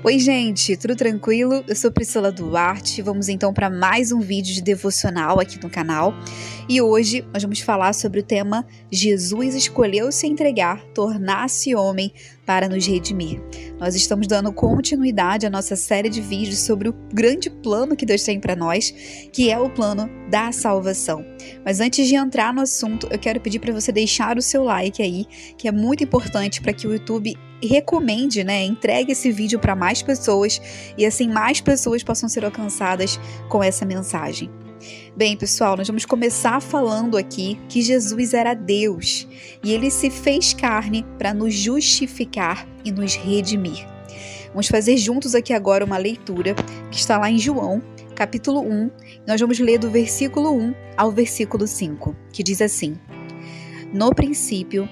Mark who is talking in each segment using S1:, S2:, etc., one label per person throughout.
S1: Oi gente, tudo tranquilo? Eu sou Priscila Duarte, vamos então para mais um vídeo de devocional aqui no canal. E hoje nós vamos falar sobre o tema Jesus escolheu se entregar, tornar-se homem para nos redimir. Nós estamos dando continuidade à nossa série de vídeos sobre o grande plano que Deus tem para nós, que é o plano da salvação. Mas antes de entrar no assunto, eu quero pedir para você deixar o seu like aí, que é muito importante para que o YouTube recomende, entregue esse vídeo para mais pessoas e assim mais pessoas possam ser alcançadas com essa mensagem. Bem, pessoal, nós vamos começar falando aqui que Jesus era Deus e ele se fez carne para nos justificar e nos redimir. Vamos fazer juntos aqui agora uma leitura que está lá em João, capítulo 1. Nós vamos ler do versículo 1 ao versículo 5, que diz assim: No princípio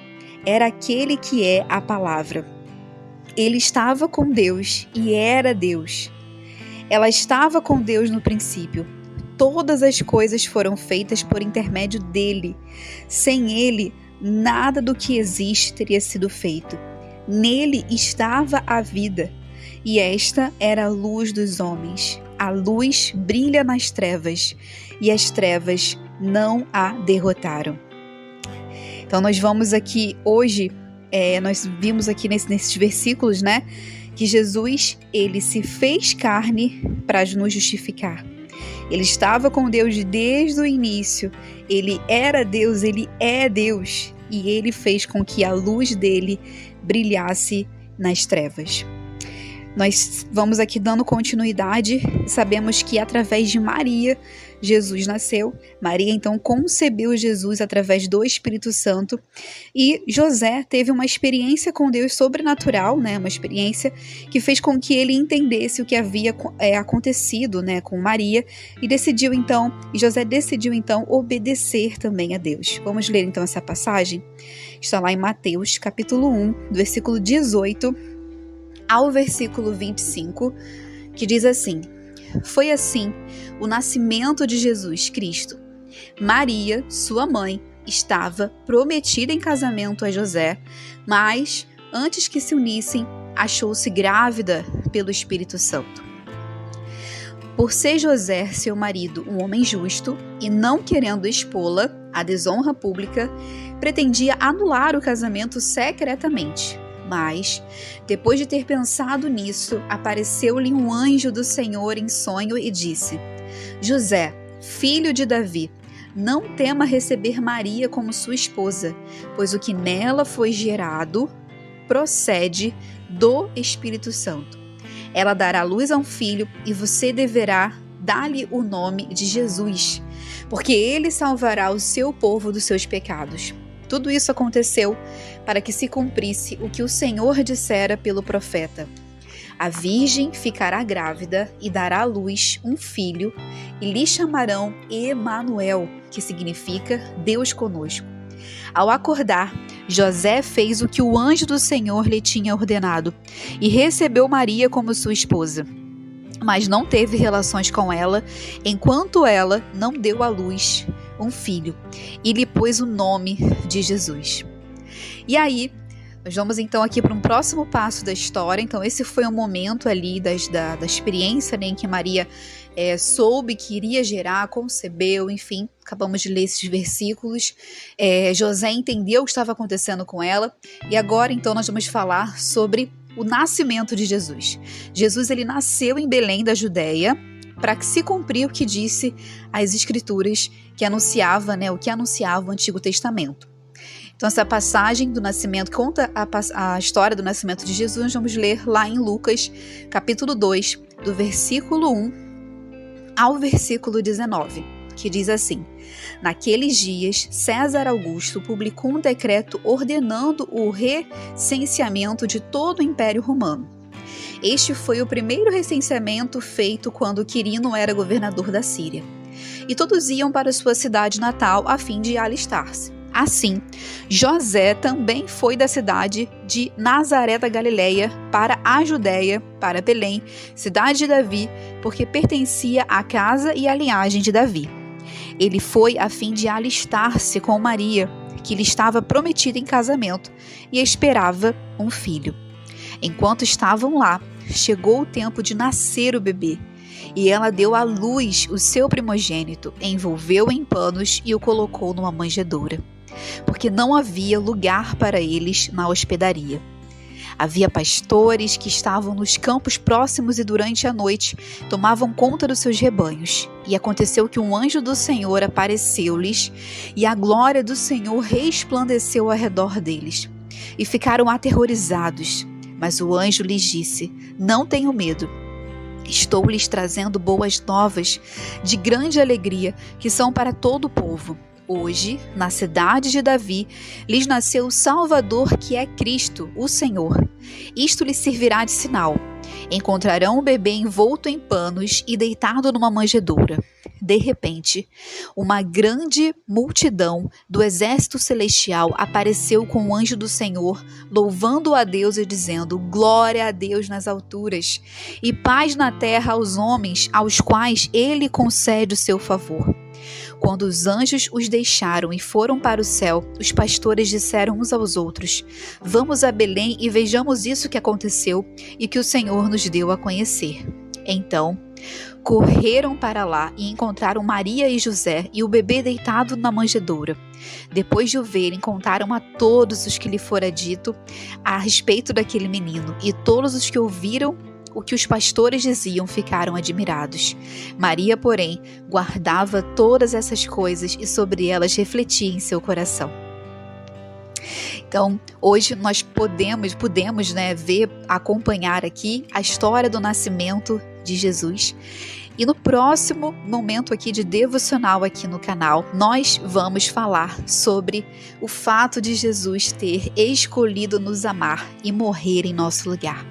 S1: era aquele que é a palavra. Ele estava com Deus e era Deus. Ela estava com Deus no princípio. Todas as coisas foram feitas por intermédio dele. Sem ele, nada do que existe teria sido feito. Nele estava a vida, e esta era a luz dos homens. A luz brilha nas trevas, e as trevas não a derrotaram. Então nós vamos aqui hoje, nós vimos aqui nesses versículos, que Jesus, ele se fez carne para nos justificar. Ele estava com Deus desde o início, ele era Deus, ele é Deus, e ele fez com que a luz dele brilhasse nas trevas. Nós vamos aqui dando continuidade, sabemos que através de Maria, Jesus nasceu. Maria então concebeu Jesus através do Espírito Santo e José teve uma experiência com Deus sobrenatural, uma experiência que fez com que ele entendesse o que havia acontecido com Maria e José decidiu então obedecer também a Deus. Vamos ler então essa passagem? Está lá em Mateus capítulo 1, do versículo 18 ao versículo 25, que diz assim: Foi assim o nascimento de Jesus Cristo. Maria, sua mãe, estava prometida em casamento a José, mas, antes que se unissem, achou-se grávida pelo Espírito Santo. Por ser José, seu marido, um homem justo, e não querendo expô-la à desonra pública, pretendia anular o casamento secretamente. Mas, depois de ter pensado nisso, apareceu-lhe um anjo do Senhor em sonho e disse: José, filho de Davi, não tema receber Maria como sua esposa, pois o que nela foi gerado procede do Espírito Santo. Ela dará luz a um filho e você deverá dar-lhe o nome de Jesus, porque ele salvará o seu povo dos seus pecados. Tudo isso aconteceu para que se cumprisse o que o Senhor dissera pelo profeta: A virgem ficará grávida e dará à luz um filho, e lhe chamarão Emanuel, que significa Deus conosco. Ao acordar, José fez o que o anjo do Senhor lhe tinha ordenado e recebeu Maria como sua esposa. Mas não teve relações com ela, enquanto ela não deu à luz um filho, e lhe pôs o nome de Jesus. E aí, nós vamos então aqui para um próximo passo da história. Então esse foi um momento ali da experiência, em que Maria soube que iria gerar, concebeu, enfim, acabamos de ler esses versículos. José entendeu o que estava acontecendo com ela, e agora então nós vamos falar sobre o nascimento de Jesus. Jesus, ele nasceu em Belém da Judéia, para que se cumprir o que disse as Escrituras, que anunciava, o que anunciava o Antigo Testamento. Então essa passagem do nascimento conta a história do nascimento de Jesus. Nós vamos ler lá em Lucas, capítulo 2, do versículo 1 ao versículo 19, que diz assim: Naqueles dias, César Augusto publicou um decreto ordenando o recenseamento de todo o Império Romano. Este foi o primeiro recenseamento feito quando Quirino era governador da Síria. E todos iam para sua cidade natal a fim de alistar-se. Assim, José também foi da cidade de Nazaré da Galileia para a Judéia, para Belém, cidade de Davi, porque pertencia à casa e à linhagem de Davi. Ele foi a fim de alistar-se com Maria, que lhe estava prometida em casamento, e esperava um filho. Enquanto estavam lá, chegou o tempo de nascer o bebê, e ela deu à luz o seu primogênito, envolveu em panos e o colocou numa manjedoura, porque não havia lugar para eles na hospedaria. Havia pastores que estavam nos campos próximos e durante a noite tomavam conta dos seus rebanhos. E aconteceu que um anjo do Senhor apareceu-lhes e a glória do Senhor resplandeceu ao redor deles. E ficaram aterrorizados. Mas o anjo lhes disse: não tenham medo. Estou lhes trazendo boas novas de grande alegria que são para todo o povo. Hoje, na cidade de Davi, lhes nasceu o Salvador, que é Cristo, o Senhor. Isto lhes servirá de sinal. Encontrarão o bebê envolto em panos e deitado numa manjedoura. De repente, uma grande multidão do exército celestial apareceu com o anjo do Senhor, louvando a Deus e dizendo: glória a Deus nas alturas, e paz na terra aos homens, aos quais ele concede o seu favor. Quando os anjos os deixaram e foram para o céu, os pastores disseram uns aos outros: vamos a Belém e vejamos isso que aconteceu e que o Senhor nos deu a conhecer. Então, correram para lá e encontraram Maria e José e o bebê deitado na manjedoura. Depois de o verem, contaram a todos os que lhe fora dito a respeito daquele menino, e todos os que ouviram o que os pastores diziam ficaram admirados. Maria, porém, guardava todas essas coisas e sobre elas refletia em seu coração. Então, hoje nós podemos ver, acompanhar aqui a história do nascimento de Jesus. E no próximo momento aqui de devocional aqui no canal, nós vamos falar sobre o fato de Jesus ter escolhido nos amar e morrer em nosso lugar.